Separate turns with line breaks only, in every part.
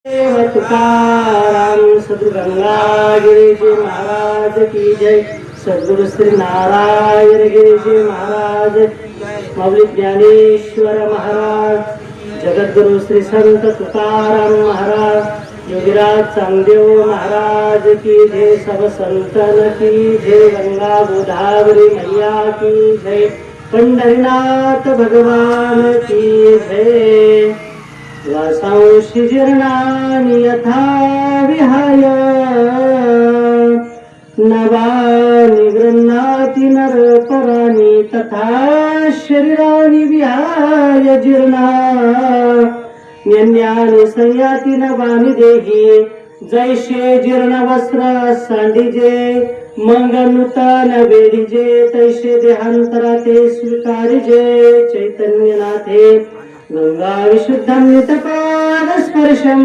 तुकाराम सद्गुरु गंगागिरी जी महाराज की जय। सद्गुरु श्री नारायण गिरी जी महाराज, माऊली ज्ञानेश्वर महाराज, जगद्गुरु श्री संत तुकाराम महाराज, योगीराज चांगदेव महाराज की जय। सब संतन की जय। गंगा गोदावरी मैया की जय। पंढरीनाथ भगवान की जय। वासांशी जीर्णानि यथा विहाय नवानि गृह्णाति नरपराणि तथा शरीराणि विहाय जीर्णा न्यन्यानि संयाति नवानि देहि जैसे जीर्ण वस्त्र सांडिजे मंग नूतन वेदिजे तैसे देहांतराते स्वीकारिजे चैतन्यनाथे गंगा विशुद्धं नितपाद स्पर्शं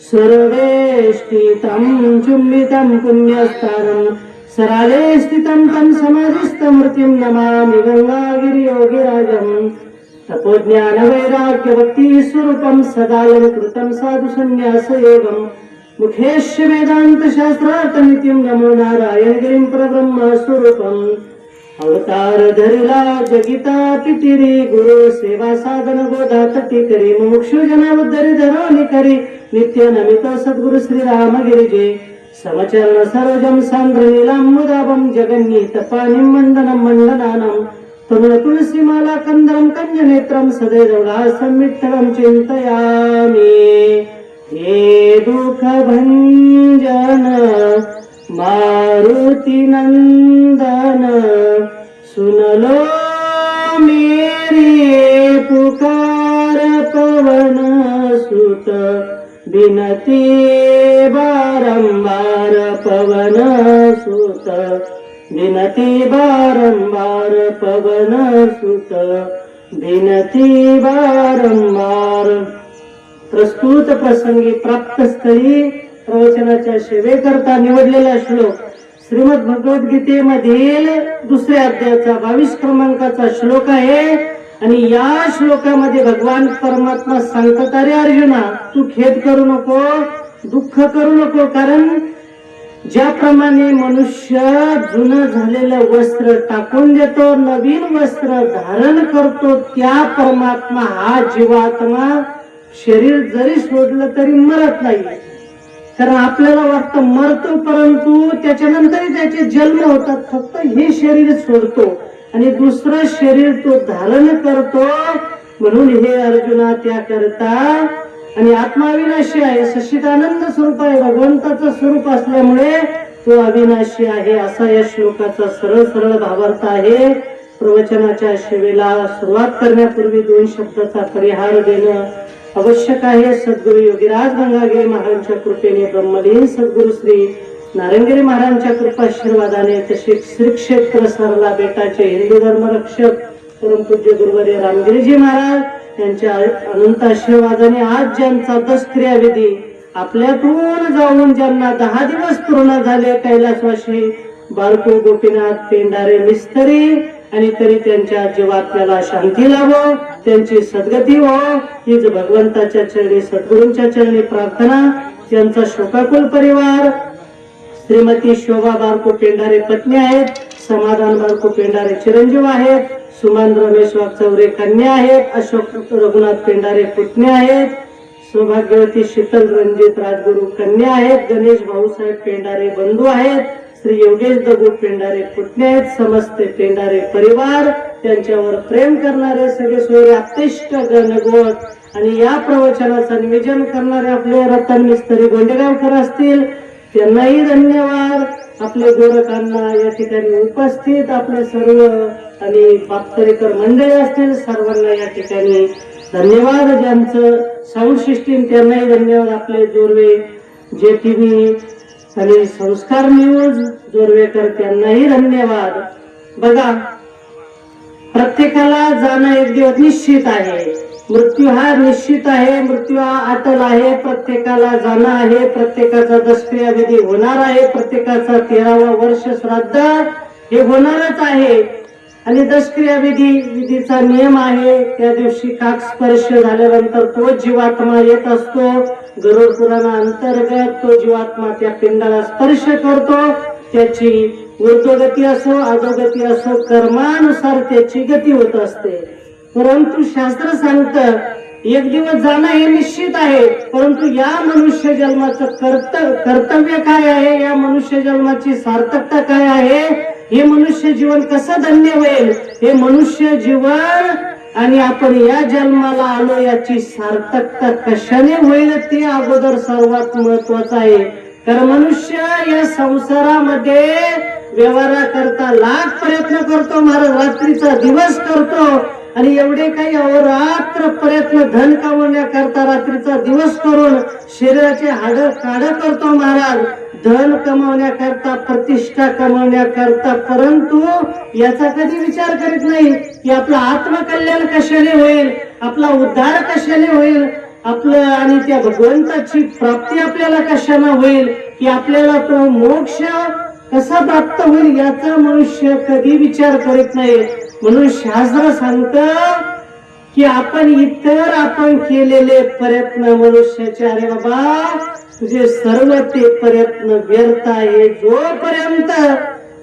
सर्वे स्थितं चुम्बितं पुण्यस्थानं सराले स्थितं तं समाधिस्थमूर्तिं नमामि गंगागिरि योगिराजं। तपोज्ञान वैराग्य भक्ति स्वरूपं सदालंकृतं साधु संन्यास योगं मुखेश वेदांत शास्त्रार्थ नित्यं नमो नारायण गिरिं परब्रह्म स्वरूपम्। अवतार धरिला जगिता पितिरी गुरु सेवा साधन गोदा तटी करी मुमुक्षु जना उद्धरी धरोनी करी नित्य नमित सद्गुरु श्री राम गिरिजे समचरण सरोजम सांद्र नीलम मुदाबम जगन्नीत पानिम मंडनम मंडनानम तरुण तुलसी माला कंदरम कंजनेत्रम सदैवलासं विठ्ठलं चिंतयामि। हे दुःख भंजन मारुति नंदन सुन लो मेरी पुकार पवन सुत बिनती बारंबार पवन सुत बिनती बारंबार पवन सुत बिनती बारंबार। प्रस्तुत प्रसंगी प्राप्त स्थळी प्रवचनाच्या सेवेकरता निवडलेला श्लोक श्रीमद भगवद्गीतेमधील दुसऱ्या अध्यायाचा 22 क्रमांकाचा श्लोक आहे आणि या श्लोकामध्ये भगवान परमात्मा सांगतात, अरे अर्जुना, तू खेद करू नको, दुःख करू नको, कारण ज्याप्रमाणे मनुष्य जुनं झालेलं वस्त्र टाकून देतो, नवीन वस्त्र धारण करतो, त्या परमात्मा हा जीवात्मा शरीर जरी सोडलं तरी मरत नाही। कारण आपल्याला वाटतं मरतो, परंतु त्याच्यानंतरही त्याचे जन्म होतात, फक्त हे शरीर सोडतो आणि दुसरं शरीर तो धारण करतो। म्हणून हे अर्जुना, त्याकरता आणि आत्मा अविनाशी आहे, सच्चिदानंद स्वरूप आहे, भगवंताचं स्वरूप असल्यामुळे तो अविनाशी आहे, असा या श्लोकाचा सरळ सरळ भावार्थ आहे। प्रवचनाच्या सेवेला सुरुवात करण्यापूर्वी 2 शब्दाचा परिहार देणं आवश्यक आहे। सद्गुरु योगीराज गंगागिरी महाराजांच्या कृपेने, ब्रह्मलीन सद्गुरु श्री नारायणगिरी महाराजांच्या कृपाशीर्वादाने, तसे श्री क्षेत्र सरला बेटाचे हिंदू धर्म रक्षक परमपूज्य गुरुवर्य रामगिरीजी महाराज यांच्या अनंत आशीर्वादाने आज ज्यांचा 10 क्रियाविधी आपल्यातून जाऊन ज्यांना 10 दिवस पूर्ण झाले, कैलासवासी बाळकू गोपीनाथ पेंढारे मिस्त्री, आणि तरी त्यांच्या जीवात्म्याला शांती लाभो, त्यांची सद्गती हो, हीच भगवंताच्या चरणी सद्गुरूंच्या चरणी प्रार्थना। त्यांचा शोकाकुल परिवार श्रीमती शोभा बाळकू पेंढारे पत्नी आहेत, समाधान बाळकू पेंढारे चिरंजीव आहेत, सुमन रमेश वागचौरे कन्या आहेत, अशोक रघुनाथ पेंढारे पुतणे आहेत, सौभाग्यवती शीतल रणजित राजगुरू कन्या आहेत, गणेश भाऊसाहेब पेंढारे बंधू आहेत, श्री योगेश दगू पेंढारे पुतणे आहेत, समस्त पेंढारे परिवार, त्यांच्यावर प्रेम करणारे सगळे सोयरे आप्तेष्ट गणगोत आणि या प्रवचनाचं नियोजन करणारे आपले रतन मिस्त्री गोंडेगावकर असतील, त्यांनाही धन्यवाद। आपले गोरखांना या ठिकाणी उपस्थित आपले सर्व आणि बाप्तरेकर मंडळी असतील, सर्वांना या ठिकाणी धन्यवाद। ज्यांचं साऊंड सिस्टीम त्यांनाही धन्यवाद। आपले जोरवे जे टीव्ही आणि संस्कार न्यूज जोरवेकर त्यांनाही धन्यवाद। बघा, प्रत्येकाला जाणं एक दिवस निश्चित आहे, मृत्यू हा निश्चित आहे, मृत्यू हा अटल आहे, प्रत्येकाला जाणं आहे, प्रत्येकाचा 10 क्रियाविधी होणार आहे, प्रत्येकाचा 13वा वर्ष श्राद्ध हे होणारच आहे। आणि दशक्रिया विधीचा नियम आहे. त्या दिवशी काक स्पर्श झाल्यानंतर तो जीवात्मा येत असतो. गरुड पुराणा अंतर्गत तो जीवात्मा त्या पिंडाला स्पर्श करतो. त्याची ऊर्ध्वगती असो अधोगती असो कर्मानुसार त्याची गती होत असते. परंतु शास्त्र सांगतं एक दिवस जाणं हे निश्चित आहे. परंतु या मनुष्य जन्माचं कर्तव्य काय आहे, या मनुष्य जन्माची सार्थकता काय आहे, हे मनुष्य जीवन कसं धन्य होईल, हे मनुष्य जीवन आणि आपण या जन्माला आलो याची सार्थकता कशाने होईल ते अगोदर सर्वात महत्वाचं आहे. कारण मनुष्य या संसारामध्ये व्यवहाराकरता लाख प्रयत्न करतो महाराज, रात्रीचा दिवस करतो आणि एवढे काही अहोरात्र प्रयत्न धन कमवण्याकरता रात्रीचा दिवस करून शरीराचे हाड काढ करतो महाराज, धन कमवण्याकरता प्रतिष्ठा कमवण्याकरता. परंतु याचा कधी विचार करीत नाही की आपलं आत्मकल्याण कशाने होईल, आपला उद्धार कशाने होईल, आपलं आणि त्या भगवंताची प्राप्ती आपल्याला कशाने होईल, की आपल्याला तो मोक्ष कसा प्राप्त होईल याचा मनुष्य कधी विचार करीत नाही. म्हणून शास्त्र सांगतं की आपण केलेले प्रयत्न मनुष्याचे, अरे बाबा तुझे सर्व ते प्रयत्न व्यर्थ आहे. जोपर्यंत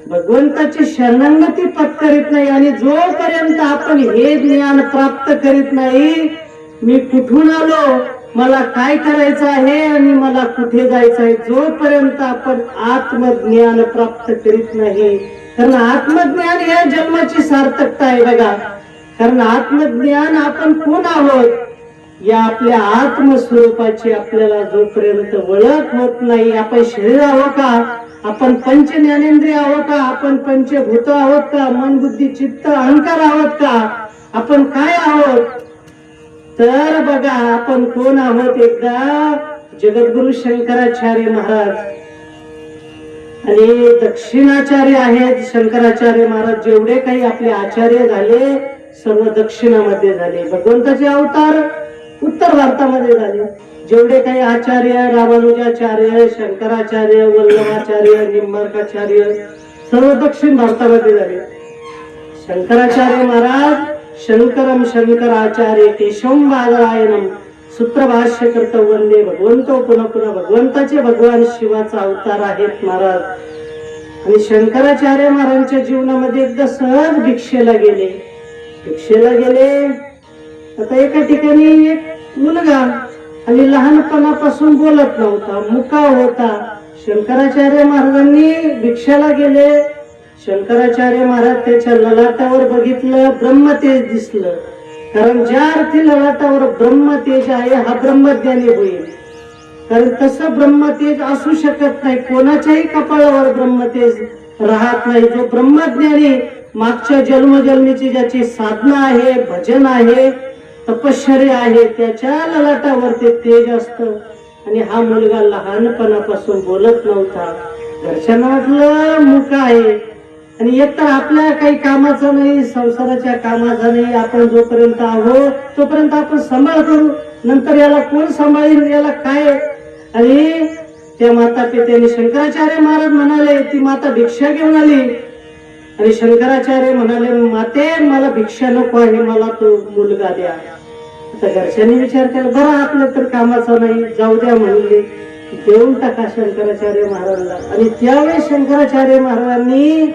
भगवंताची शरणागती पत्करीत नाही आणि जोपर्यंत आपण हे ज्ञान प्राप्त करीत नाही, मी कुठून आलो, मला काय करायचं आहे आणि मला कुठे जायचं आहे, जोपर्यंत आपण आत्मज्ञान प्राप्त करीत नाही. कारण आत्मज्ञान या जन्माची सार्थकता आहे बघा. कारण आत्मज्ञान आपण कोण आहोत या आपल्या आत्मस्वरूपाची आपल्याला जोपर्यंत ओळख होत नाही, आपण शरीर आहोत का, आपण पंच ज्ञानेंद्रिय आहोत का, आपण पंचभूत आहोत का, मन बुद्धी चित्त अहंकार आहोत का, आपण काय आहोत, तर बघा आपण कोण आहोत. एकदा जगद्गुरु शंकराचार्य महाराज आणि दक्षिणाचार्य आहेत. शंकराचार्य महाराज जेवढे काही आपले आचार्य झाले सर्व दक्षिणामध्ये झाले. भगवंताचे अवतार उत्तर भारतामध्ये झाले. जेवढे काही आचार्य रामानुजाचार्य, शंकराचार्य, वल्लभाचार्य, निंबार्काचार्य सर्व दक्षिण भारतामध्ये झाले. शंकराचार्य महाराज शंकरम शंकराचार्य केशवम बादरायणम सूत्रभाष्य करता वंदे भगवंतो पुन्हा पुन्हा भगवंताचे भगवान शिवाचा अवतार आहेत महाराज. आणि शंकराचार्य महाराजांच्या जीवनामध्ये एकदा सहज भिक्षेला गेले. आता एका ठिकाणी एक मुलगा आणि लहानपणापासून बोलत नव्हता, मुका होता. शंकराचार्य महाराजांनी भिक्षेला गेले. शंकराचार्य महाराज त्याच्या ललाटावर बघितलं, ब्रह्मतेज दिसलं. कारण ज्या अर्थी ललाटावर ब्रह्मतेज आहे हा ब्रह्मज्ञानी होईल. कारण तसं ब्रह्मतेज असू शकत नाही, कोणाच्याही कपाळावर ब्रह्मतेज राहत नाही. जो ब्रह्मज्ञानी मागच्या जन्मजन्मीची ज्याची साधना आहे, भजन आहे, तपश्चर्या आहे, त्याच्या ललाटावर ते तेज असतं. आणि हा मुलगा लहानपणापासून बोलत नव्हता. घरच्यांना वाटलं मुका आहे आणि एकतर आपल्या काही कामाचा नाही, संसाराच्या कामाचा नाही. आपण जोपर्यंत आहोत तोपर्यंत आपण सांभाळ करू, नंतर याला कोण सांभाळेल, याला काय. आणि त्या माता पित्याने शंकराचार्य महाराज म्हणाले, ती माता भिक्षा घेऊन आली आणि शंकराचार्य म्हणाले, माते मला भिक्षा नको आहे, मला तो मुलगा द्या. आता घरच्यांनी विचार केला, बरं आपलं तर कामाचा नाही, जाऊ द्या म्हणले, देऊन टाका शंकराचार्य महाराजांना. आणि त्यावेळेस शंकराचार्य महाराजांनी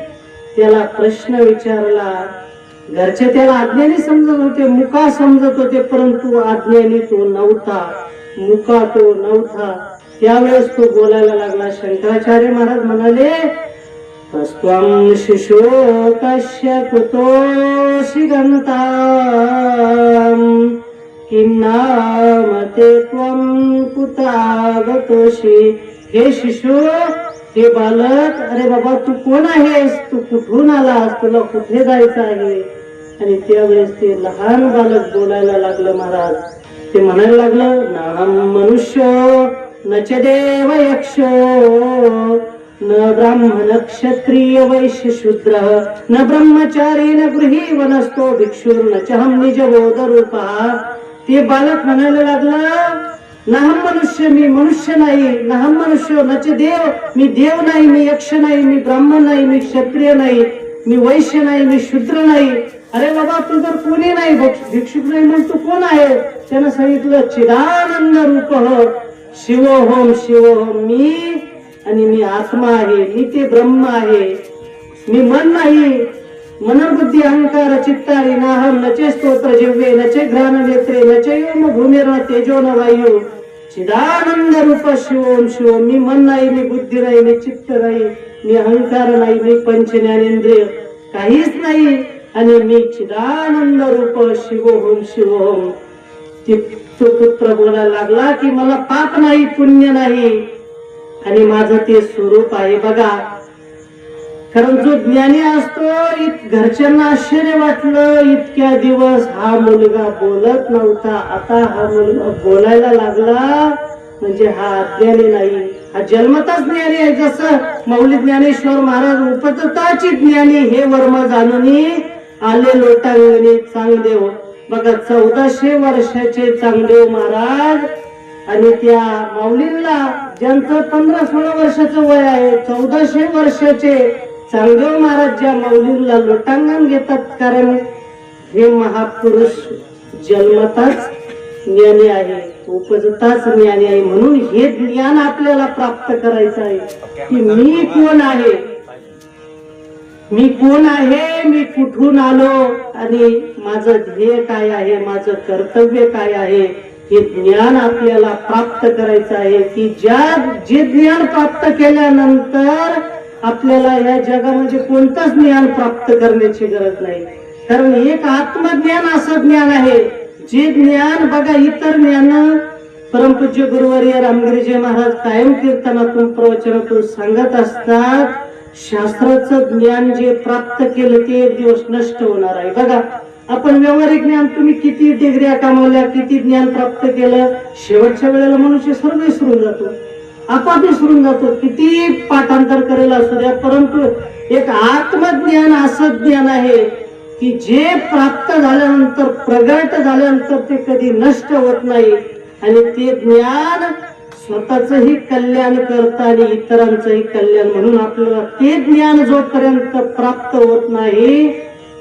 त्याला प्रश्न विचारला. घरचे त्याला आज्ञेने समजत होते, मुका समजत होते, परंतु आज्ञेने तो नव्हता, मुका तो नव्हता. त्यावेळेस तो बोलायला लागला. शंकराचार्य महाराज म्हणाले, तस्त्वं शिशो कस्य कुतोऽसि गन्ताम् किन्नामते त्वं कुतागतोऽसि. हे शिशु, हे बालक, अरे बाबा तू कोण आहेस, तू कुठून आलास, तुला कुठे जायचं आहे. आणि त्यावेळेस ते लहान बालक बोलायला लागलं महाराज. ते म्हणायला लागलं, नाहं मनुष्यो न च देव यक्षो न ब्राह्मण क्षत्रिय वैश्य शूद्र न ब्रह्मचारी न गृही वनस्तो भिक्षुर्न चहम निज बोध रूपा. ते बालक म्हणायला लागलं, नाहम मनुष्य, मी मनुष्य नाही. नाहम मनुष्य नच देव, मी देव नाही, मी यक्ष नाही, मी ब्राह्मण नाही, मी क्षत्रिय नाही, मी वैश्य नाही, मी शूद्र नाही. अरे बाबा तू जर कोणी नाही, भिक्षुक नाही, मग तू कोण आहे? त्यानं सांगितलं चिदानंद रूप शिवोहम शिवोहम, मी आणि मी आत्मा आहे, मी ते ब्रह्म आहे. मी मन नाही. मनोबुद्धी अहंकार चित्तारी नाहम नचे स्तोत्र जिव्हे नचे घ्राण नेत्रे नचे योम भूमिर तेजो न वायू चिदानंद रूप शिवोम शिवोम. मी मन नाही, मी बुद्धी नाही, मी चित्त नाही, मी अहंकार नाही, मी पंच ज्ञानेंद्रिय काहीच नाही, आणि मी चिदानंद रूप शिवोहम शिवोहम. तो पुत्र बोलायला लागला की मला पाप नाही, पुण्य नाही, आणि माझं ते स्वरूप आहे. बघा, कारण जो ज्ञानी असतो, घरच्यांना आश्चर्य वाटलं, इतक्या दिवस हा मुलगा बोलत नव्हता, आता हा मुलगा बोलायला लागला, म्हणजे हा अज्ञानी नाही, हा जन्मताच ज्ञानी आहे. जसं माऊली ज्ञानेश्वर महाराज उपतताची ज्ञानी हे वर्म जाणून आले लोटांगणी चांगदेव. बघा, 1400 वर्षाचे चांगदेव महाराज, आणि त्या माऊलींना ज्यांचं 15-16 वर्षाचं वय आहे, 1400 वर्षाचे चांगदेव महाराज ज्या माऊलींना लोटांगण घेतात, कारण हे महापुरुष जन्मताच ज्ञानी आहे, उपजताच ज्ञानी आहे. म्हणून हे ज्ञान आपल्याला प्राप्त करायचं आहे की मी कोण आहे, मी कोण आहे, मी कुठून आलो, आणि माझं ध्येय काय आहे, माझं कर्तव्य काय आहे, हे ज्ञान आपल्याला प्राप्त करायचं आहे. की जे ज्ञान प्राप्त केल्यानंतर आपल्याला या जगामध्ये कोणतंच ज्ञान प्राप्त करण्याची गरज नाही. कारण एक आत्मज्ञान असं ज्ञान आहे, जे ज्ञान बघा इतर ज्ञान परमपूज्य गुरुवर्य रामगिरीजी महाराज कायम कीर्तनातून प्रवचनातून सांगत असतात. शास्त्राचं ज्ञान जे प्राप्त केलं ते एक दिवस नष्ट होणार आहे. बघा, आपण व्यावहारिक ज्ञान, तुम्ही किती डिग्र्या कमावल्या, किती ज्ञान प्राप्त केलं, शेवटच्या वेळेला मनुष्य सर्व विसरून जातो, आपाप विसरून जातो, किती पाठांतर करेल असू द्या. परंतु एक आत्मज्ञान असं ज्ञान आहे की जे प्राप्त झाल्यानंतर, प्रगट झाल्यानंतर ते कधी नष्ट होत नाही, आणि ते ज्ञान स्वतःचंही कल्याण करतं आणि इतरांचंही कल्याण. म्हणून आपल्याला ते ज्ञान जोपर्यंत प्राप्त होत नाही,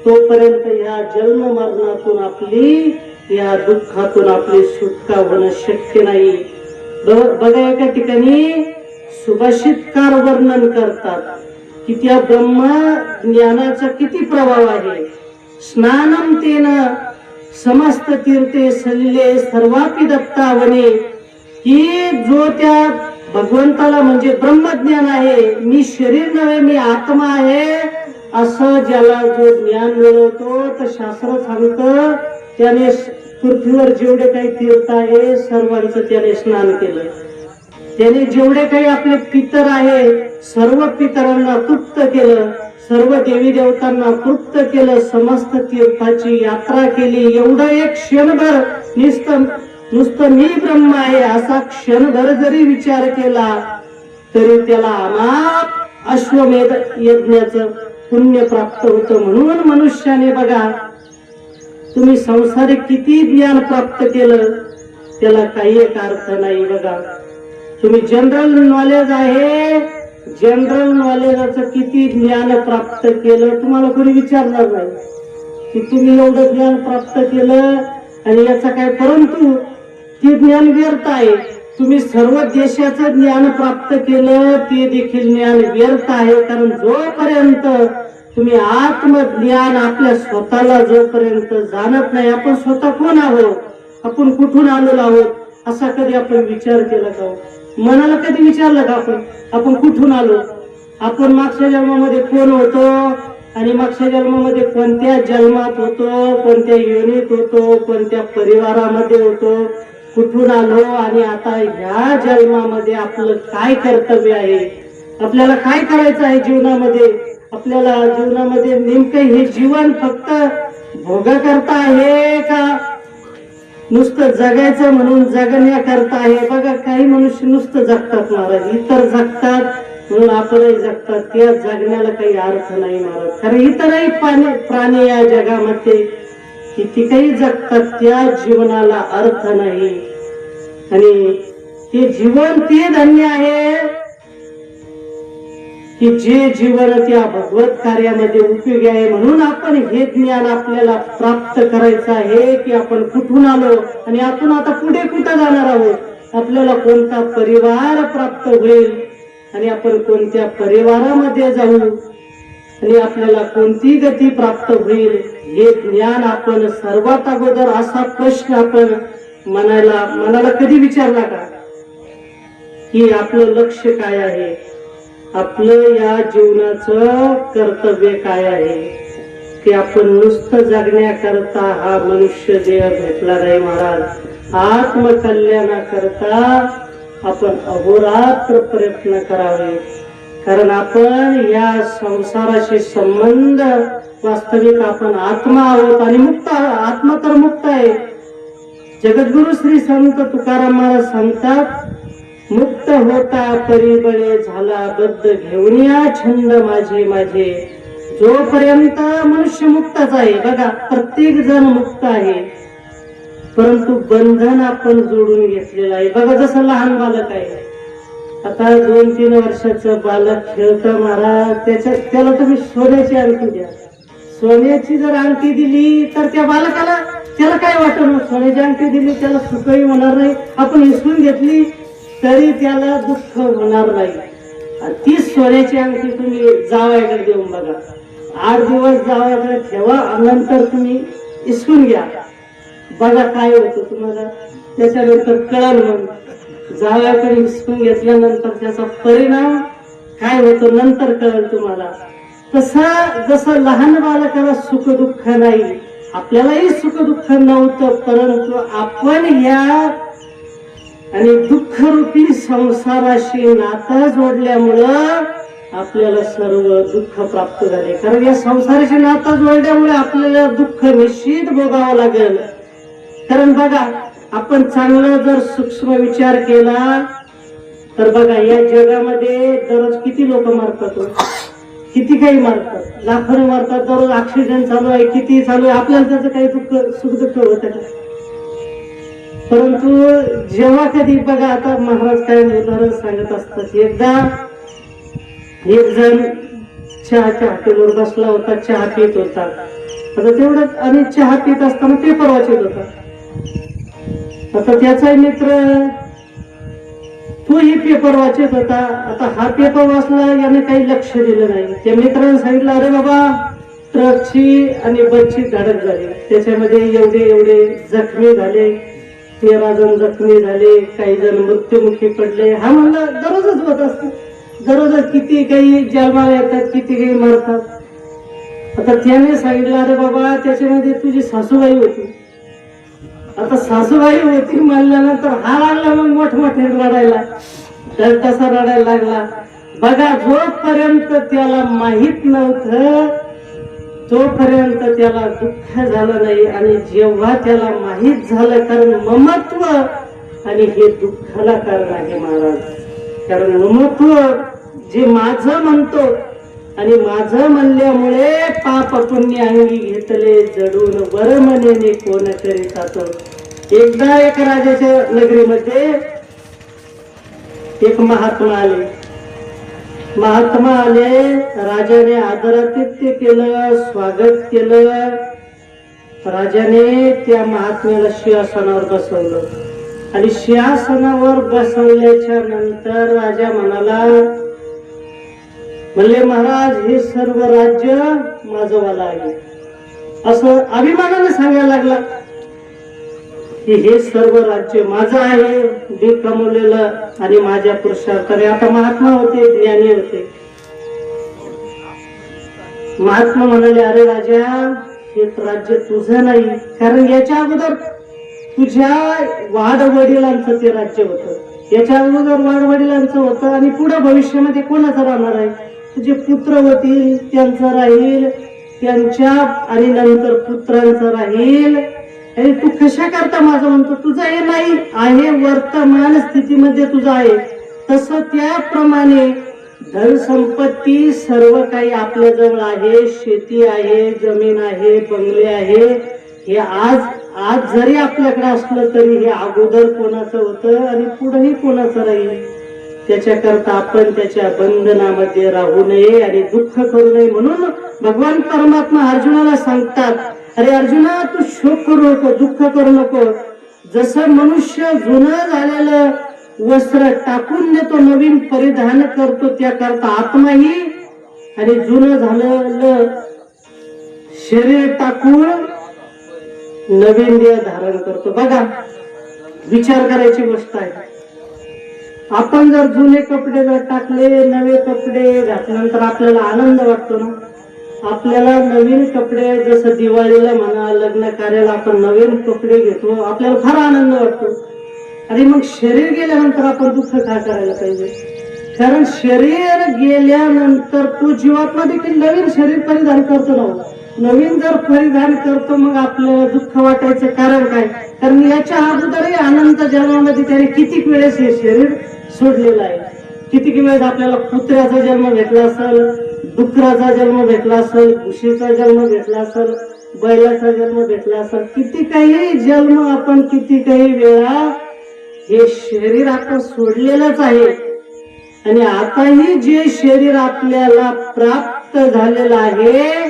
तोपर्यंत या जन्म मरणातून, आपली या दुःखातून आपली सुटका होणं शक्य नाही. बघा, एका ठिकाणी सुभाषितकार वर्णन करतात की त्या ब्रह्म ज्ञानाचा किती प्रभाव आहे. स्नानम तेन समस्त तीर्थे सलिले सर्वापि दत्तावने, की जो त्या भगवंताला म्हणजे ब्रह्मज्ञान आहे, मी शरीर नव्हे, मी आत्मा आहे, असं ज्याला जो ज्ञान मिळवतो, तर शास्त्र सांगतं त्याने पृथ्वीवर जेवढे काही तीर्थ आहे सर्वांचं त्याने स्नान केलं. त्याने जेवढे काही आपले पितर आहे सर्व पितरांना तृप्त केलं, सर्व देवी देवतांना तृप्त केलं, समस्त तीर्थाची यात्रा केली. एवढं एक क्षणभर नुसतं मी ब्रह्म आहे असा क्षणभर जरी विचार केला तरी त्याला अनाप अश्वमेध यज्ञाचं पुण्य प्राप्त होतं. म्हणून मनुष्याने बघा, तुम्ही संसारिक किती ज्ञान प्राप्त केलं त्याला काही एक अर्थ नाही. बघा, तुम्ही जनरल नॉलेज आहे, जनरल नॉलेजाचं किती ज्ञान प्राप्त केलं तुम्हाला कोणी विचारणार नाही की तुम्ही एवढं ज्ञान प्राप्त केलं आणि याचा काय, परंतु ते ज्ञान व्यर्थ आहे. तुम्ही सर्व देशाचं ज्ञान प्राप्त केलं ते देखील ज्ञान व्यर्थ आहे. कारण जोपर्यंत तुम्ही आत्मज्ञान आपल्या स्वतःला जोपर्यंत जाणत नाही, आपण स्वतः कोण आहोत, आपण कुठून आलेलो आहोत, असा कधी आपण विचार केला का? मनाला कधी विचारलं का आपण कुठून आलो, आपण मागच्या जन्मामध्ये कोण होतो आणि मागच्या जन्मामध्ये कोणत्या जन्मात होतो, कोणत्या योनीत होतो, कोणत्या परिवारामध्ये होतो, कुठून आलो आणि आता ह्या जन्मामध्ये आपलं काय कर्तव्य आहे, आपल्याला काय करायचं आहे जीवनामध्ये. आपल्याला जीवनामध्ये नेमकं हे जीवन फक्त भोगा करता आहे का नुसतं जगायचं म्हणून जगण्याकरता आहे? बघा, काही मनुष्य नुसतं जगतात महाराज, इतर जगतात म्हणून आपणही जगतात, त्या जगण्याला काही अर्थ नाही महाराज. कारण इतरही प्राणी या जगामध्ये किती काही जगतात, त्या जीवनाला अर्थ नाही. आणि ते जीवन ते धन्य आहे की जे जीवन त्या भगवत कार्यामध्ये उपयोगी आहे. म्हणून आपण हे ज्ञान आपल्याला प्राप्त करायचं आहे की आपण कुठून आलो आणि आपण आता पुढे कुठं जाणार आहोत, आपल्याला कोणता परिवार प्राप्त होईल आणि आपण कोणत्या परिवारामध्ये जाऊ आणि आपल्याला कोणती गती प्राप्त होईल, हे ज्ञान आपण सर्वात अगोदर असा प्रश्न आपण मनाला कधी विचारला का की आपलं लक्ष काय आहे, आपलं या जीवनाचं कर्तव्य काय आहे. की आपण नुसतं जगण्याकरता हा मनुष्य देह भेटला नाही महाराज. आत्मकल्याणाकरता आपण अहोरात्र प्रयत्न करावे. कारण आपण या संसाराशी संबंध, वास्तविक आपण आत्मा आहोत आणि मुक्त. आत्मा तर मुक्त आहे. जगद्गुरु श्री संत तुकाराम महाराज सांगतात, मुक्त होता परिबळे झाला बद्ध घेऊन या छंद माझे माझे. जोपर्यंत मनुष्य मुक्तच आहे. बघा, प्रत्येक जण मुक्त आहे, परंतु बंधन आपण जोडून घेतलेलं आहे. बघा, जसं लहान बालक आहे, आता 2-3 वर्षाचं बालक खेळतं महाराज, त्याला तुम्ही सोन्याची अंगठी द्या. सोन्याची जर अंगठी दिली तर त्या बालकाला त्याला काय वाटणार, सोन्याची अंगठी दिली त्याला सुखही होणार नाही. आपण हिसकून घेतली तरी त्याला दुःख होणार नाही. ती सोन्याची अंगठी तुम्ही जावयाकडे देऊन बघा, 8 दिवस जावयाकडे ठेवा, नंतर तुम्ही हिसकून घ्या, बघा काय होतं तुम्हाला. त्याच्यानंतर कळलं, मग जावयाकडे हिसकून घेतल्यानंतर त्याचा परिणाम काय होतो नंतर कळलं तुम्हाला. जसं लहान बालकाला सुख दुःख नाही, आपल्यालाही सुख दुःख नव्हतं, परंतु आपण या आणि दुःखरूपी संसाराशी नातं जोडल्यामुळं आपल्याला सर्व दुःख प्राप्त झाले. कारण या संसाराशी नातं जोडल्यामुळे आपल्याला दुःख निश्चित भोगावं लागेल. कारण बघा, आपण चांगला जर सूक्ष्म विचार केला तर बघा, या जगामध्ये दररोज किती लोक मारतात, किती काही मारतात, लाखोने मारतात. दररोज ऍक्सिडेंट चालू आहे, किती चालू आहे, आपल्याला त्याचं काही सुख दुःख होत का. परंतु जेव्हा कधी बघा, आता महाराज काय उदाहरण सांगत असतात. एकदा एक जण चहाच्या हॉटेलवर बसला होता, चहा पित होता. आता तेवढं आणि चहा पित असताना पेपर वाचत होता. आता त्याचा मित्र तोही पेपर वाचत होता. आता हा पेपर वाचला, याने काही लक्ष दिलं नाही. त्या मित्राने सांगितलं, अरे बाबा, ट्रकची आणि बसची धडक झाली, त्याच्यामध्ये एवढे जखमी झाले, 13 जण जखमी झाले, काही जण मृत्युमुखी पडले. हा म्हणला दररोजच होत असत, दररोजच किती काही जन्माला येतात, किती काही मरतात. आता त्याने सांगितलं, अरे बाबा, त्याच्यामध्ये तुझी सासूबाई होती. आता सासूबाई होती म्हणल्यानंतर हा लागला मग मोठमोठे रडायला, तर तसा रडायला लागला. बघा, जोपर्यंत त्याला माहित नव्हतं तोपर्यंत त्याला दुःख झालं नाही, आणि जेव्हा त्याला माहित झालं, कारण ममत्व आणि हे दुःखाला कारण आहे महाराज. कारण ममत्व जे माझं म्हणतो, आणि माझं म्हणल्यामुळे पाप पुण्य अंगी घेतले जडून वर म्हणेने कोण करीत आतो. एकदा एक राजाच्या नगरीमध्ये एक महात्मा आले. राजाने आदरातिथ्य केलं, स्वागत केलं. राजाने त्या महात्म्याला सिंहासनावर बसवलं, आणि सिंहासनावर बसवल्याच्या नंतर राजा म्हणाला, म्हणले, महाराज, हे सर्व राज्य माझं वाला आहे. असं अभिमानाने सांगायला लागला की हे सर्व राज्य माझं आहे, मी कमवलेलं आणि माझ्या पुरुषार्थाने. आता महात्मा होते, ज्ञानी होते. महात्मा म्हणाले, अरे राजा, हे राज्य तुझं नाही, कारण याच्या अगोदर तुझ्या वाडवडिलांचं ते राज्य होतं, याच्या अगोदर वाडवडिलांचं होतं, आणि पुढे भविष्यामध्ये कोणाचं राहणार आहे, तुझे पुत्र होतील त्यांचं राहील, त्यांच्या आणि नंतर पुत्रांचं राहील. आणि तू कशा करता माझं म्हणतो, तुझं हे नाही आहे, वर्तमान स्थितीमध्ये तुझं आहे. तसं त्याप्रमाणे धन संपत्ती सर्व काही आपल्या जवळ आहे, शेती आहे, जमीन आहे, बंगले आहे. हे आज जरी आपल्याकडे असलं तरी हे अगोदर कोणाचं होतं आणि पुढेही कोणाचं राहील. त्याच्याकरता आपण त्याच्या बंधनामध्ये राहू नये आणि दुःख करू नये. म्हणून भगवान परमात्मा अर्जुनाला सांगतात, अरे अर्जुना, तू शोक करू नको, दुःख करू नको. जसं मनुष्य जुनं झालेलं वस्त्र टाकून देतो, नवीन परिधान करतो, त्याकरता आत्माही आणि जुनं झालेलं शरीर टाकून नवीन देह धारण करतो. बघा, विचार करायची गोष्ट आहे. आपण जर जुने कपडे जर टाकले, नवे कपडे घातल्यानंतर आपल्याला आनंद वाटतो ना. आपल्याला नवीन कपडे, जसं दिवाळीला म्हणा, लग्न कार्याला आपण नवीन कपडे घेतो, आपल्याला फार आनंद वाटतो. आणि मग शरीर गेल्यानंतर आपण दुःख का करायला पाहिजे? कारण शरीर गेल्यानंतर तो जीवात्मा देखील नवीन शरीर परिधान करतो ना. नवीन जर परिधान करतो, मग आपल्याला दुःख वाटायचं कारण काय? कारण याच्या अगोदरही अनंत जन्मामध्ये त्याने कितीक वेळेस हे शरीर सोडलेलं आहे. कितीक वेळेस आपल्याला कुत्र्याचा जन्म भेटला असेल, डुकराचा जन्म भेटला असेल, घुशीचा जन्म भेटला असेल, बैलाचा जन्म भेटला असेल. किती काही जन्म आपण किती काही वेळा हे शरीर आपण सोडलेलंच आहे. आणि आताही जे शरीर आपल्याला प्राप्त झालेलं आहे,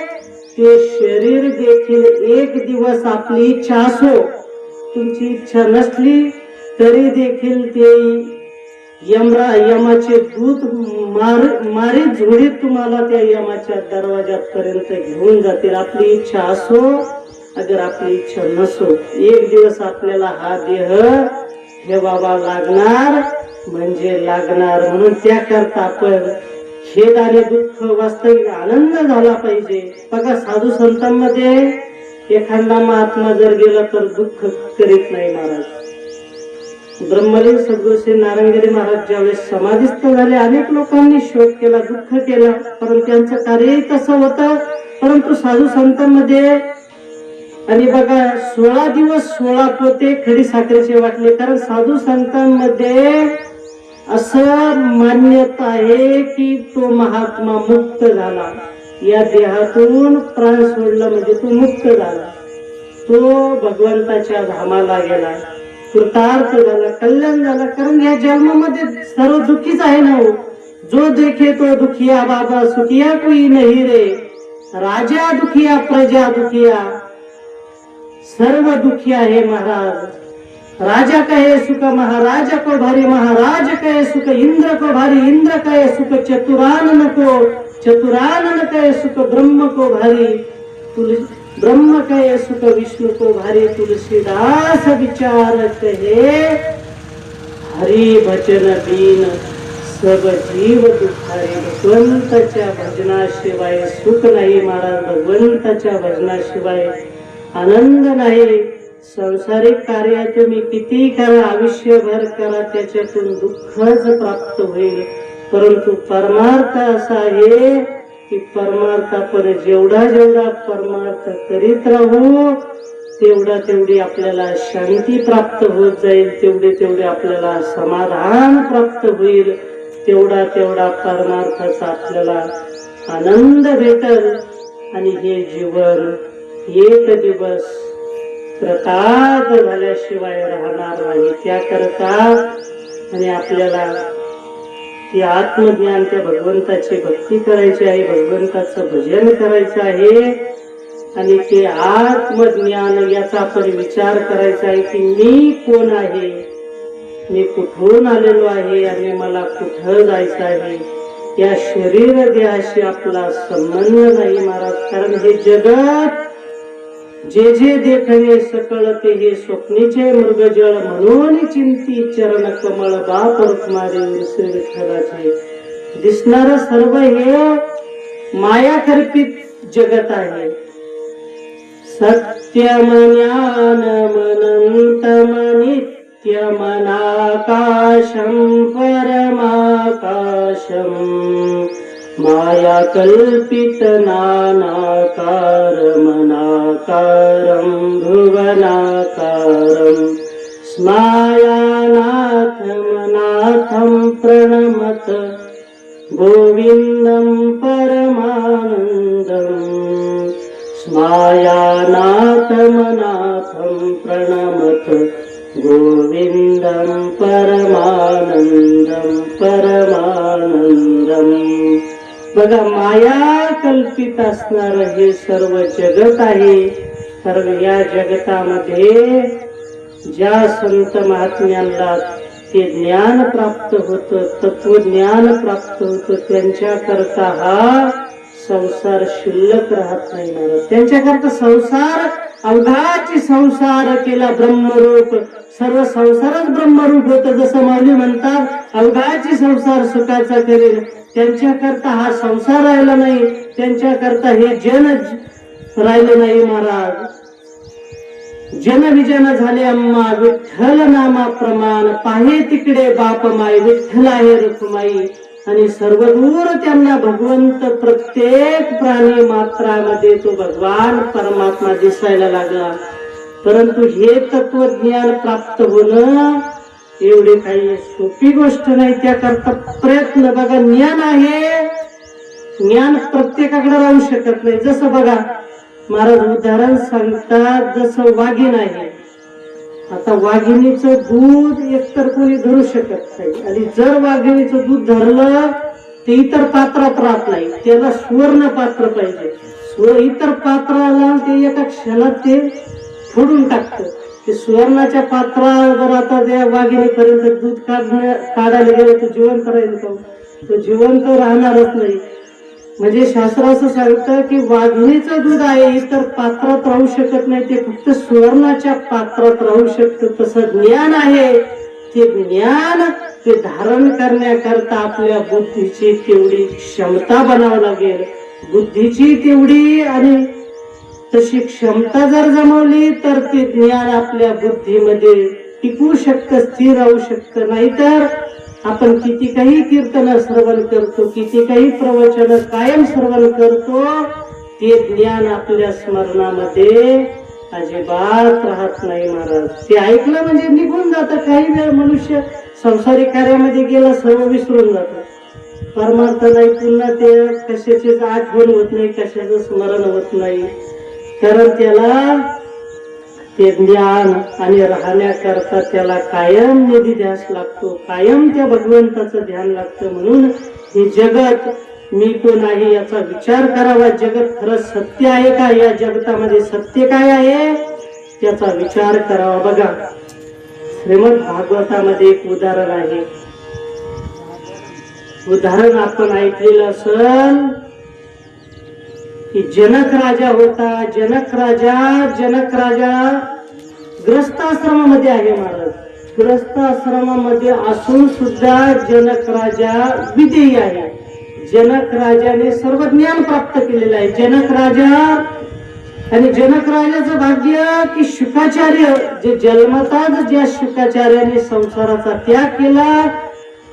ते शरीर देखील एक दिवस आपली इच्छा असो, तुमची इच्छा नसली तरी देखील ते यमाचे दूत मारी झोडीत तुम्हाला त्या यमाच्या दरवाजापर्यंत घेऊन जातील. आपली इच्छा असो अगर आपली इच्छा नसो, एक दिवस आपल्याला हा देह ठेवावा लागणार म्हणजे लागणार. म्हणून त्याकरता आपण खेद आणि दुःख, वास्तविक आनंद झाला पाहिजे. बघा, साधू संतांमध्ये एखादा महात्मा जर गेला तर दुःख करीत नाही महाराज. ब्रह्मलीन सद्गुरू श्री नारायणगिरी महाराज ज्यावेळेस समाधिस्थ झाले, अनेक लोकांनी शोक केला, दुःख केला, परंतु त्यांचं कार्यही तसं होतं. परंतु साधू संतांमध्ये, आणि बघा, 16 दिवस 16 पोते खडी साखरेचे वाटले. कारण साधू संतांमध्ये असं मान्यता आहे की तो महात्मा मुक्त झाला, या देहातून प्राण सोडला म्हणजे तो मुक्त झाला, तो भगवंताच्या धामाला गेला, कृतार्थ झाला, कल्याण झाला. कारण या जन्मामध्ये सर्व दुःखीच आहे ना. जो देखे तो दुखिया बाबा, सुखिया कोई नहीं रे. राजा दुखिया प्रजा दुखिया, सर्व दुखी आहे महाराज. राजा कहे सुख महाराज को भारी, महाराज कहे सुख इंद्र को भारी, इंद्र कहे सुख चतुरानन को, चतुरानन कहे सुख ब्रह्म को भारी, ब्रह्म कहे सुख विष्णु को भारी. तुलसीदास विचार कहे हरि भजन बीन सब जीव दुखारी. भगवंताच्या भजनाशिवाय सुख नाही महाराज, भगवंताच्या भजनाशिवाय आनंद नाही. संसारिक कार्य तुम्ही किती करा, आयुष्यभर करा, त्याच्यातून दुःखच प्राप्त होईल. परंतु परमार्थ असा आहे की परमार्थ आपण जेवढा जेवढा परमार्थ करीत राहू, तेवढा तेवढी आपल्याला शांती प्राप्त होत जाईल, तेवढे तेवढे आपल्याला समाधान प्राप्त होईल, तेवढा तेवढा परमार्थाचा आपल्याला आनंद भेटल. आणि हे जीवन एक दिवस प्रकाश झाल्याशिवाय राहणार नाही. त्याकरता आणि आपल्याला ते आत्मज्ञान, त्या भगवंताची भक्ती करायची आहे, भगवंताचं भजन करायचं आहे. आणि ते आत्मज्ञान याचा आपण विचार करायचा आहे की मी कोण आहे, मी कुठून आलेलो आहे आणि मला कुठं जायचं आहे. या शरीर देहाशी आपला संबंध नाही महाराज. कारण हे जगत जे जे देखणे सकळ ते हे स्वप्नीचे मृगजळ, म्हणून चिंती चरण कमळ बाप रुक्मारी श्री विठ्ठलाचे. दिसणार सर्व हे माया कल्पित जगत आहे. सत्यम ज्ञानमनंतम नित्यमनाकाशं परमाकाशं माया कल्पित नानाकारमनाकारं भुवनाकारं स्मायानाथमनाथं प्रणमत गोविन्दं परमानन्दम् स्मायानाथमनाथं प्रणमत गोविन्दं परमानन्दम्. आनंदम परमानंदम. बघा, माया कल्पित असणार हे सर्व जगत आहे. तर या जगतामध्ये ज्या संत महात्म्यांना ते ज्ञान प्राप्त होतं, तत्वज्ञान प्राप्त होतं, त्यांच्याकरता हा संसार शिल्लक राहत नाही महाराज. त्यांच्याकरता संसार अवघाची संसार केला ब्रह्मरूप. सर्व संसारच ब्रह्मरूप होत. जसं माऊली म्हणतात, अवघाची संसार सुखाचा करेल. त्यांच्याकरता हा संसार राहिला नाही, त्यांच्याकरता हे जन राहिलं नाही महाराज. जनविजन झाले अम्मा, विठ्ठल नामा प्रमाण. पाहे तिकडे बाप माई, विठ्ठल आहे रखुमाई. आणि सर्व दूर त्यांना भगवंत प्रत्येक प्राणी मात्रामध्ये तो भगवान परमात्मा दिसायला लागला. परंतु हे तत्वज्ञान प्राप्त होणं एवढे काही सोपी गोष्ट नाही. त्याकरता प्रयत्न. बघा, ज्ञान आहे, ज्ञान प्रत्येकाकडे राहू शकत नाही. जसं बघा महाराज उदाहरण सांगतात, जसं वाघीण आहे. आता वाघिणीचं दूध एकतर कोणी धरू शकत नाही, आणि जर वाघिणीचं दूध धरलं ते इतर पात्रात राहत नाही, त्याला सुवर्ण पात्र पाहिजे. इतर पात्राला ते एका क्षणात ते फोडून टाकतं. ते सुवर्णाच्या पात्रावर आता त्या वाघिणीपर्यंत दूध काढायला गेलं तर जिवंत राहील का? तो जिवंत राहणारच नाही. म्हणजे शास्त्र असं सांगतं की वाघिणीचं दूध आहे, इतर पात्रात राहू शकत नाही, ते फक्त सुवर्णाच्या पात्रात राहू शकतं. तसं ज्ञान आहे. ते ज्ञान ते धारण करण्याकरता आपल्या बुद्धीची तेवढी क्षमता बनावं लागेल. बुद्धीची तेवढी आणि तशी क्षमता जर जमवली तर ते ज्ञान आपल्या बुद्धीमध्ये टिकू शकतं, स्थिर राहू शकतं. नाहीतर आपण किती काही कीर्तन श्रवण करतो, किती काही प्रवचन कायम श्रवण करतो, ते ज्ञान आपल्या स्मरणामध्ये अजिबात राहत नाही महाराज. ते ऐकलं म्हणजे निघून जातं. काही वेळ मनुष्य संसारिक कार्यामध्ये गेला, सर्व विसरून जातं. परमार्थ नाही, पुन्हा ते कशाचीच आठवण होत नाही, कशाचं स्मरण होत नाही. कारण त्याला ते ज्ञान आणि राहण्याकरता त्याला कायम निधी ध्यास लागतो, कायम त्या भगवंताचं ध्यान लागतं. म्हणून हे जगत मी कोण आहे याचा विचार करावा. जगत खरंच सत्य आहे का? या जगतामध्ये सत्य काय आहे त्याचा विचार करावा. बघा, श्रीमद भागवतामध्ये एक उदाहरण आहे. उदाहरण आपण ऐकलेलं असेल की जनक राजा होता. जनक राजा ग्रस्ताश्रमामध्ये आहे महाराज. ग्रस्ताश्रमामध्ये असून सुद्धा जनक राजा विदेही आहे. जनक राजाने सर्व ज्ञान प्राप्त केलेलं आहे. जनक राजा आणि जनक राजाचं भाग्य की शुकाचार्य, जे जन्मताच ज्या शुकाचार्याने संसाराचा त्याग केला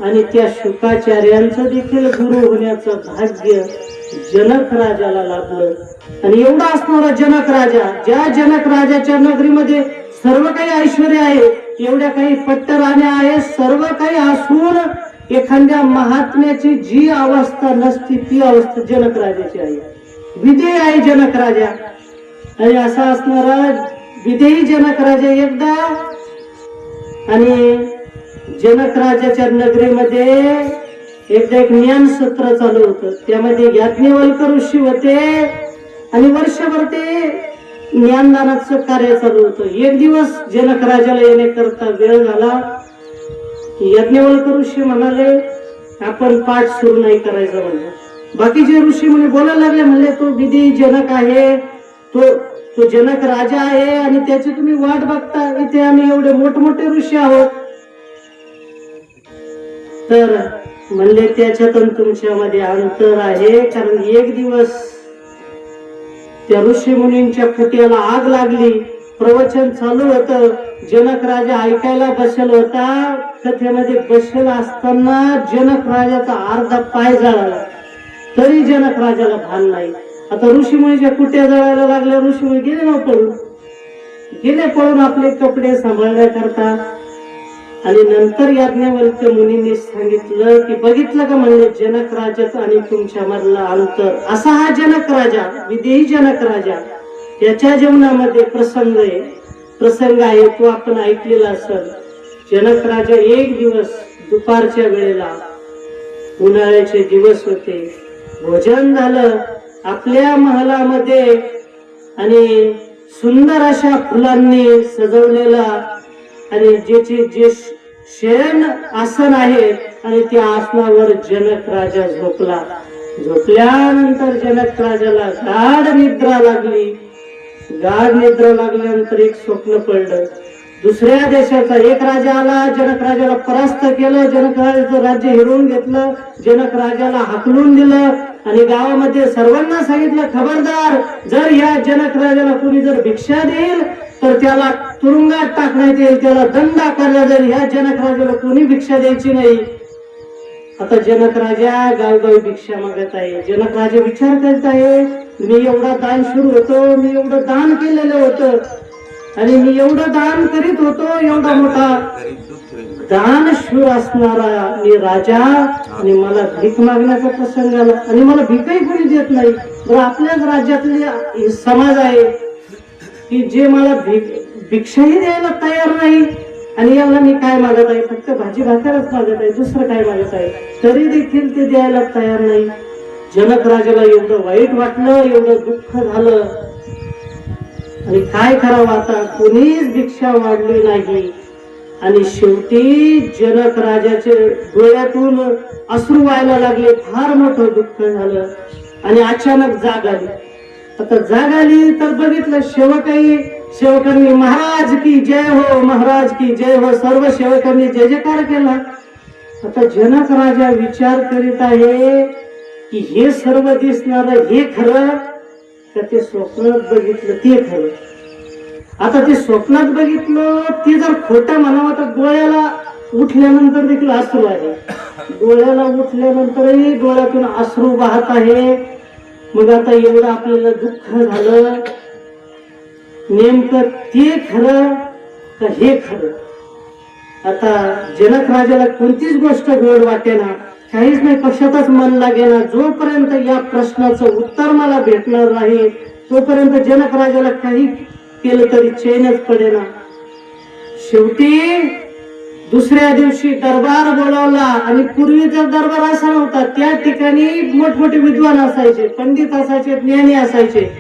आणि त्या शुकाचार्यांचं देखील गुरु होण्याचं भाग्य जनक राजाला लाभलं. आणि एवढा असणारा जनक राजा, ज्या जनक राजाच्या नगरीमध्ये सर्व काही ऐश्वर्य आहे, एवढ्या काही पट्टराण्या आहे, सर्व काही असून एखाद्या महात्म्याची जी अवस्था नसती ती अवस्था जनक राजाची आहे. विदेही आहे जनक राजा. आणि असा असणारा विदेही जनक राजा एकदा, आणि जनक राजाच्या नगरीमध्ये एकदा एक ज्ञान सत्र चालू होतं. त्यामध्ये याज्ञवल्क्य ऋषी होते आणि वर्षभर ते ज्ञानदानाचं कार्य चालू होतं. एक दिवस जनक राजाला येण्याकरता वेळ झाला. याज्ञवल्क्य ऋषी म्हणाले, आपण पाठ सुरू नाही करायचा. म्हणजे बाकीचे ऋषी मुनी बोलायला लागले, म्हणले तो विधी जनक आहे, तो जनक राजा आहे आणि त्याची तुम्ही वाट बघता, इथे आम्ही एवढे मोठमोठे ऋषी आहोत. तर म्हणले त्याच्यातून तुमच्यामध्ये अंतर आहे. कारण एक दिवस त्या ऋषी मुनींच्या कुट्याला आग लागली. प्रवचन चालू होतं. जनक राजा ऐकायला बसेल होता. कथेमध्ये बसेल असताना जनक राजाचा अर्धा पाय जळाला, तरी जनक राजाला भान नाही. आता ऋषी मुनीच्या कुट्या जळायला लागल्या. ऋषी मुनी गेले पळून आपले कपडे सांभाळण्याकरता. आणि नंतर याज्ञवल्क्य मुनींनी सांगितलं की बघितलं का, म्हणले जनक राजाचं आणि तुमच्या मधला अंतर. असा हा जनक राजा, विदेही जनक राजा, त्याच्या जीवनामध्ये प्रसंग आहे, तो आपण ऐकलेला असेल. जनक राजा एक दिवस दुपारच्या वेळेला उन्हाळ्याचे दिवस होते, भोजन झालं आपल्या महलामध्ये आणि सुंदर अशा फुलांनी सजवलेला आणि जे शयन आसन आहे आणि त्या आसनावर जनक राजा झोपला. झोपल्यानंतर जनक राजाला गाढ निद्रा लागली. गाढ निद्रा लागल्यानंतर एक स्वप्न पडलं. दुसऱ्या देशाचा एक राजा आला, जनक राजाला परास्त केलं, जनक राजाचं राज्य हिरवून घेतलं, जनक राजाला हाकलून दिलं आणि गावामध्ये सर्वांना सांगितलं, खबरदार, जर या जनक राजाला कोणी जर भिक्षा देईल तर त्याला तुरुंगात टाकण्यात येईल, त्याला दंड आकारला जाईल. ह्या जनक राजाला कोणी भिक्षा द्यायची नाही. आता जनक राजा गावगावी भिक्षा मागत आहे. जनक राजा विचार करत आहे, मी एवढा दानशूर होतो, मी एवढं दान केलेलं होतं आणि मी एवढं दान करीत होतो, एवढा मोठा दानशूर असणारा मी राजा, आणि मला भीक मागण्याचा प्रसंग आला आणि मला भीकही कोणी देत नाही. बरं, आपल्याच राज्यातले समाज आहे की जे मला भिक्षाही द्यायला तयार नाही आणि याला मी काय मागत आहे, फक्त भाजी भाकरच मागत आहे, दुसरं काय मागत आहे, तरी देखील ते द्यायला तयार नाही. जनक राजाला एवढं वाईट वाटलं, एवढं दुःख झालं आणि काय करावं आता, कोणीच भिक्षा वाढली नाही. आणि शेवटी जनक राजाचे डोळ्यातून अश्रू व्हायला लागले, फार मोठं दुःख झालं आणि अचानक जाग आली. आता जाग आली तर बघितलं सेवकांनी महाराज की जय हो, महाराज की जय हो, सर्व सेवकांनी जय जयकार केला. आता जनक राजा विचार करीत आहे की हे सर्व दिसणार हे खरं का ते स्वप्नात बघितलं ते खरं. आता ते स्वप्नात बघितलं ते जर खोटं म्हणावं तर डोळ्याला उठल्यानंतर देखील अश्रू आहे, डोळ्याला उठल्यानंतरही डोळ्यातून अश्रू वाहत आहे. मग आता एवढं आपल्याला दुःख झालं, नेमकं ते खरं का हे खरं. आता जनक राजाला कोणतीच गोष्ट गोड वाटेना, काहीच नाही, कशातच मन लागेना. जोपर्यंत या प्रश्नाचं उत्तर मला भेटणार नाही तोपर्यंत जनक राजाला काही केलं तरी चैनच पडेना. शेवटी दुसऱ्या दिवशी दरबार बोलावला आणि पूर्वीचा दरबार असा नव्हता, त्या ठिकाणी मोठमोठे विद्वान असायचे, पंडित असायचे, ज्ञानी असायचे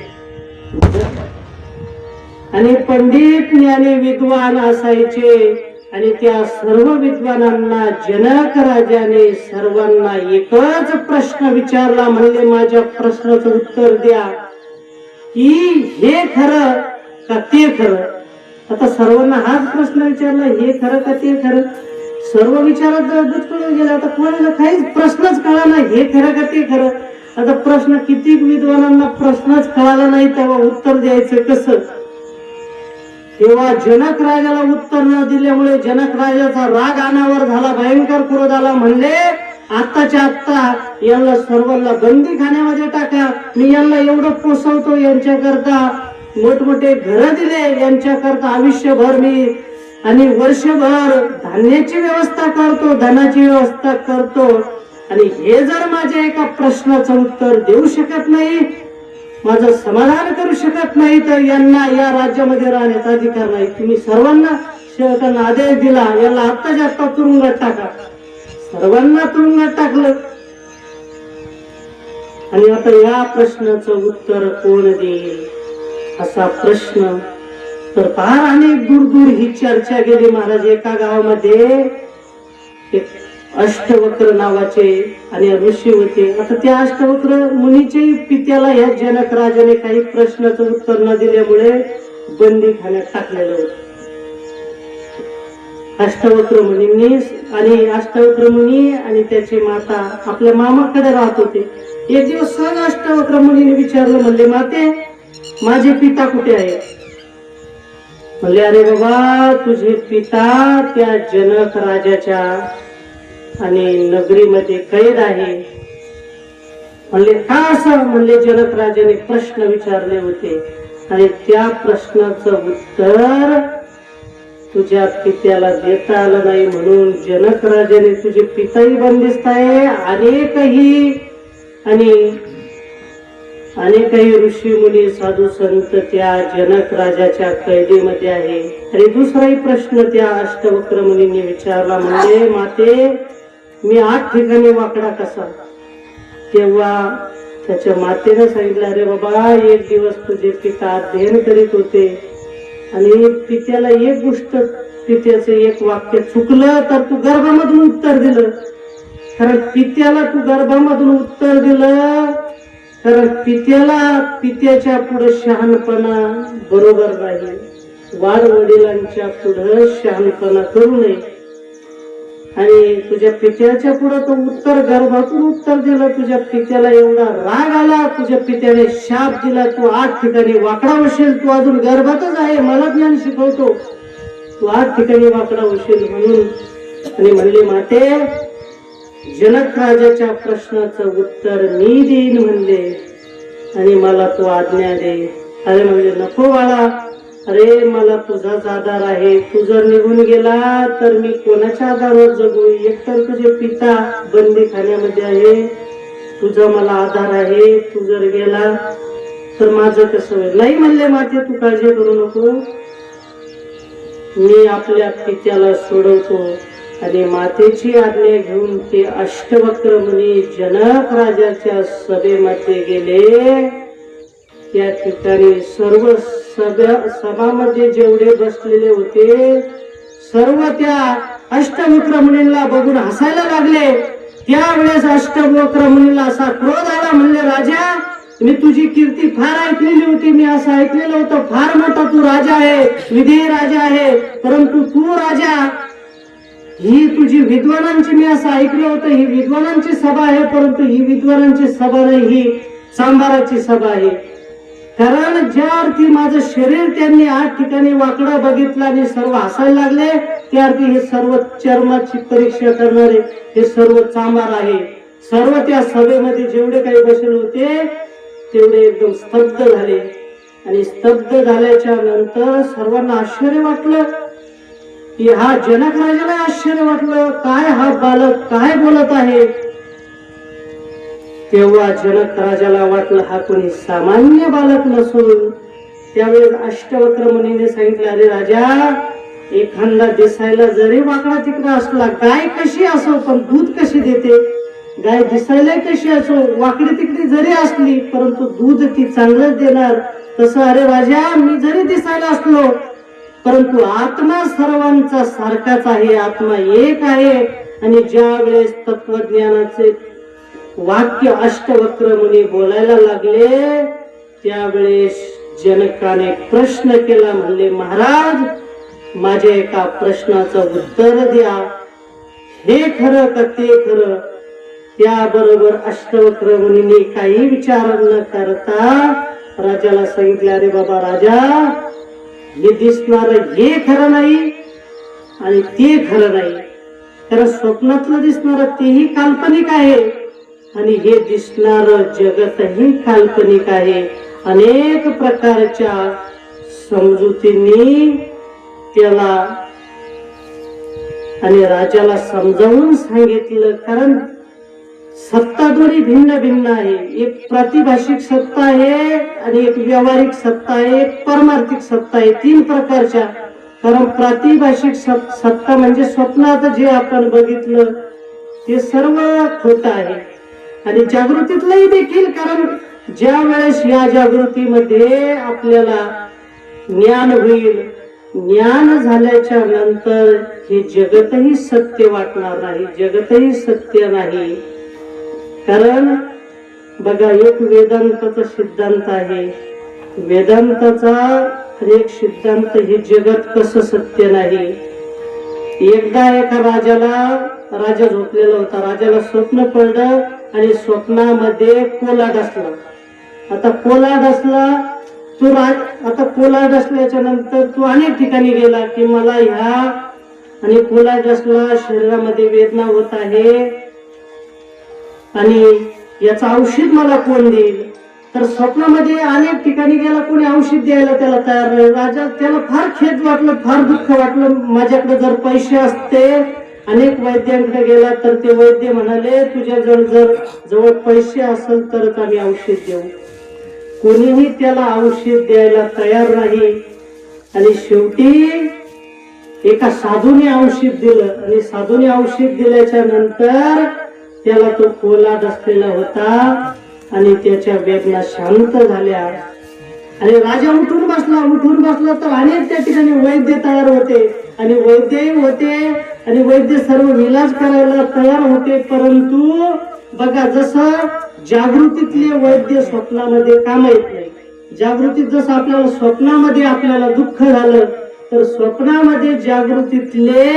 आणि पंडित ज्ञानी विद्वान असायचे. आणि त्या सर्व विद्वानांना जनक राजाने सर्वांना एकच प्रश्न विचारला, म्हणले माझ्या प्रश्नाचं उत्तर द्या की हे खरं का ते खरं. आता सर्वांना हाच प्रश्न विचारला, हे खरं का ते खरं. सर्व विचारात दुष्कळून गेला. आता कोणाला काहीच प्रश्नच कळला नाही, हे खरं का ते खरं. आता प्रश्न किती विद्वानांना प्रश्नच कळाला नाही, तेव्हा उत्तर द्यायचं कसं. तेव्हा जनक राजाला उत्तर न दिल्यामुळे जनक राजाचा राग अनावर झाला, भयंकर क्रोध आला. म्हणले आत्ताच्या आत्ता यांना सर्वांना बंदी खाण्यामध्ये टाका, मी यांना एवढं पोसवतो, यांच्याकरता मोठमोठे घर दिले, यांच्याकरता आयुष्यभर मी आणि वर्षभर धान्याची व्यवस्था करतो, धनाची व्यवस्था करतो, आणि हे जर माझ्या एका प्रश्नाचं उत्तर देऊ शकत नाही, माझं समाधान करू शकत नाही, तर यांना या राज्यामध्ये राहण्याचा अधिकार नाही. तुम्ही सर्वांना सेवकांना आदेश दिला, याला आत्ताच्या आत्ता तुरुंगात टाका. सर्वांना तुरुंगात टाकलं. आणि आता या प्रश्नाचं उत्तर कोण देईल असा प्रश्न. तर फार अनेक दूर दूर ही चर्चा गेली. महाराज एका गावामध्ये एक अष्टवक्र नावाचे आणि ऋषी होते. आता त्या अष्टवक्र मुनीच्याही पित्याला ह्या जनक राजाने काही प्रश्नाचं उत्तर न दिल्यामुळे बंदी खाण्यात टाकलेलं होतं. अष्टवक्र मुनींनी आणि अष्टवक्र मुनी आणि त्याची माता आपल्या मामाकडे राहत होते. एक दिवस सहज अष्टवक्र मुनीने विचारलं, म्हणले माते माझे पिता कुठे आहे. म्हणले अरे बाबा तुझे पिता त्या जनक राजाच्या आणि नगरीमध्ये कैद आहे. म्हणले का असं. म्हणले जनक राजाने प्रश्न विचारले होते आणि त्या प्रश्नाचं उत्तर तुझ्या पित्याला देता आलं नाही, म्हणून जनक राजाने तुझे पिताही बंदिस्त आहे, अनेकही आणि आणि काही ऋषी मुनी साधू संत त्या जनक राजाच्या कैदेमध्ये आहे. आणि दुसराही प्रश्न त्या अष्टवक्र मुनींनी विचारला, म्हणजे माते मी 8 ठिकाणी वाकडा कसा? तेव्हा त्याच्या मातेने सांगितलं, अरे बाबा, एक दिवस तुझे पिता अध्ययन करीत होते आणि पित्याला एक गोष्ट, पित्याचं एक वाक्य चुकलं तर तू गर्भामधून उत्तर दिलं. कारण पित्याला तू गर्भामधून उत्तर दिलं, कारण पित्याच्या पुढे शहाणपणा बरोबर नाही. वाडवडिलांच्या पुढे शहाणपणा करू नये. आणि तुझ्या पित्याच्या पुढे तो उत्तर गर्भातून उत्तर दिलं. तुझ्या पित्याला एवढा राग आला, तुझ्या पित्याने शाप दिला, तू 8 ठिकाणी वाकडा होशील, तू अजून गर्भातच आहे, मला ज्ञान शिकवतो, तू 8 ठिकाणी वाकडा होशील म्हणून. आणि म्हणले, माते जनक राजाच्या प्रश्नाचं उत्तर मी देईन म्हणले, आणि मला तू आज्ञा दे. अरे म्हणले, नको बाळा, अरे मला तुझाच आधार आहे. तू जर निघून गेला तर मी कोणाच्या आधारावर जगू? एकतर तुझे पिता बंदी खाण्यामध्ये आहे, तुझा मला आधार आहे. तू जर गेला तर माझं कसं होईल? नाही म्हणले, माते तू काळजी करू नको, मी आपल्या पित्याला सोडवतो. आणि मातेची आज्ञा घेऊन ते अष्टवक्र मुनी जनक राजाच्या सभेमध्ये गेले. त्या ठिकाणी सर्व सभामध्ये जेवढे बसलेले होते सर्व त्या अष्टवक्र मुनींना बघून हसायला लागले. त्यावेळेस अष्टवक्र मुनीला असा क्रोध आला. म्हणले, राजा, मी तुझी कीर्ती फार ऐकलेली होती, मी असं ऐकलेलं होतं, फार मोठा तू राजा आहे, विधेय राजा आहे, परंतु तू राजा, ही तुझी विद्वानांची, मी असं ऐकलं होतं, ही विद्वानांची सभा आहे, परंतु ही विद्वानांची सभा नाही, ही सांबाराची सभा आहे. कारण ज्या अर्थी माझं शरीर त्यांनी 8 ठिकाणी वाकडा बघितला आणि सर्व हसायला लागले, त्या अर्थी हे सर्व चर्माची परीक्षा करणारे हे सर्व चांबार आहे. सर्व त्या सभेमध्ये जेवढे काही बसले होते तेवढे एकदम स्तब्ध झाले. आणि स्तब्ध झाल्याच्या नंतर सर्वांना आश्चर्य वाटलं की हा जनक राजाला आश्चर्य वाटलं, काय हा बालक काय बोलत आहे? तेव्हा जनक राजाला वाटलं हा कोणी सामान्य बालक नसून. त्यावेळेस अष्टवक्र मुनीने सांगितलं, अरे राजा, एखादा दिसायला जरी वाकडा तिकडा असला, गाय कशी असो पण दूध कशी देते? गाय दिसायला कशी असो, वाकडी तिकडी जरी असली, परंतु दूध ती चांगलंच देणार. तसं अरे राजा, मी जरी दिसायला असलो परंतु आत्मा सर्वांचा सारखाच आहे, आत्मा एक आहे. आणि ज्या वेळेस तत्वज्ञानाचे वाक्य अष्टवक्र मुनी बोलायला लागले त्यावेळेस जनकाने प्रश्न केला. म्हणले, महाराज, माझ्या एका प्रश्नाचं उत्तर द्या, हे खरं का ते खरं? त्याबरोबर अष्टवक्र मुनींनी काही विचार न करता राजाला सांगितले, अरे बाबा राजा, हे दिसणार हे खरं नाही आणि ते खरं नाही. कारण स्वप्नातलं दिसणार तेही काल्पनिक आहे आणि हे दिसणार जगतही काल्पनिक आहे. अनेक प्रकारच्या समजुतींनी त्याला आणि राजाला समजावून सांगितलं. कारण सत्ता दोन्ही भिन्न भिन्न आहे. एक प्रातिभाषिक सत्ता आहे आणि एक व्यावहारिक सत्ता आहे, एक परमार्थिक सत्ता आहे. 3 प्रकारच्या. कारण प्रातिभाषिक सत्ता म्हणजे स्वप्नात जे आपण बघितलं ते सर्व खोटं आहे आणि जागृतीतलंही देखील. कारण ज्या वेळेस या जागृतीमध्ये आपल्याला ज्ञान होईल, ज्ञान झाल्याच्या नंतर हे जगतही सत्य वाटणार नाही, जगतही सत्य नाही. कारण बघा, एक वेदांताचा सिद्धांत आहे, वेदांताचा एक सिद्धांत, हे जगत कसं सत्य नाही. एकदा एका राजा झोपलेला होता, राजाला स्वप्न पडलं आणि स्वप्नामध्ये कोलाड असला. आता कोलाड असला तो आता कोलाड असल्याच्या नंतर तो अनेक ठिकाणी गेला की मला ह्या आणि कोलाड असला, शरीरामध्ये वेदना होत आहे आणि याचं औषध मला कोण देईल? तर स्वप्नामध्ये अनेक ठिकाणी गेला, कोणी औषध द्यायला त्याला तयार नाही. राजा, त्याला फार खेद वाटलं, फार दुःख वाटलं. माझ्याकडे जर पैसे असते, अनेक वैद्यांकडे गेला तर ते वैद्य म्हणाले, तुझ्या जर जवळ पैसे असेल तरच आम्ही औषध देऊ. कोणीही त्याला औषध द्यायला तयार नाही. आणि शेवटी एका साधूने औषध दिलं आणि साधूने औषध दिल्याच्या नंतर त्याला तो कोला डसलेला होता आणि त्याच्या वेदना शांत झाल्या. आणि राजा उठून बसला तर अनेक त्या ठिकाणी वैद्य तयार होते आणि वैद्यही होते आणि वैद्य सर्व इलाज करायला तयार होते. परंतु बघा, जसं जागृतीतले वैद्य स्वप्नामध्ये काम येत नाही. जागृतीत जसं आपल्याला स्वप्नामध्ये आपल्याला दुःख झालं तर स्वप्नामध्ये जागृतीतले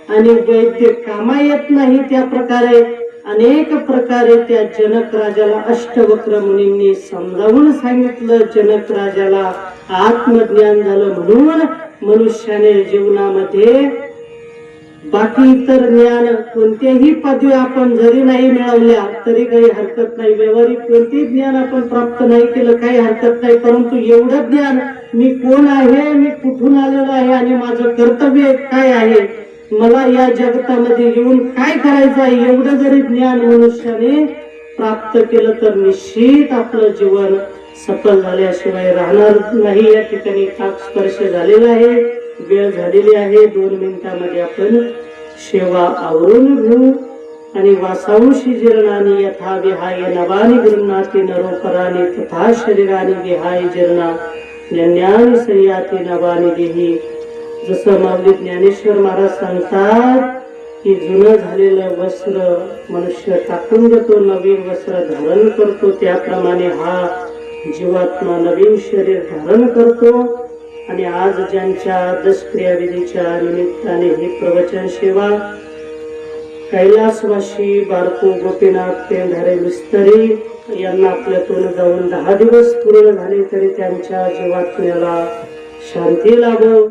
आणि वैद्य कामा येत नाही. त्या प्रकारे अनेक प्रकारे त्या जनक राजाला अष्टवक्र मुनींनी समजावून सांगितलं. जनक राजाला आत्मज्ञान झालं. म्हणून मनुष्याने जीवनामध्ये बाकी इतर ज्ञान कोणत्याही पदवी आपण जरी नाही मिळवल्या तरी काही हरकत नाही. व्यावहारिक कोणतेही ज्ञान आपण प्राप्त नाही केलं काही हरकत नाही. परंतु एवढं ज्ञान, मी कोण आहे, मी कुठून आलेलो आहे आणि माझं कर्तव्य काय आहे, मला या जगतामध्ये येऊन काय करायचं आहे, एवढं जरी ज्ञान मनुष्याने प्राप्त केलं तर निश्चित आपलं जीवन सफल झाल्याशिवाय राहणार नाही. या ठिकाणी काक स्पर्श झालेला आहे, वेळ झालेली आहे. 2 मिनिटांमध्ये आपण सेवा आवरून घेऊ. आणि वासांशी जीर्णानी यथा विहाय नवानी गृह्णाती नरोपराणी तथा शरीरानी विहाय जीर्णा ज्ञानी संयाती नवानी देही. जसं माऊली ज्ञानेश्वर महाराज सांगतात की जुनं झालेलं वस्त्र मनुष्य टाकून देतो, नवीन वस्त्र धारण करतो, त्याप्रमाणे हा जीवात्मा नवीन शरीर धारण करतो. आणि आज ज्यांच्या दशक्रियाविधीच्या निमित्ताने ही प्रवचन सेवा कैलासवासी बारको गोपीनाथ पेंढारे मिस्त्री यांना आपल्यातून जाऊन 10 दिवस पूर्ण झाले तरी त्यांच्या जीवात्म्याला शांती लाभो.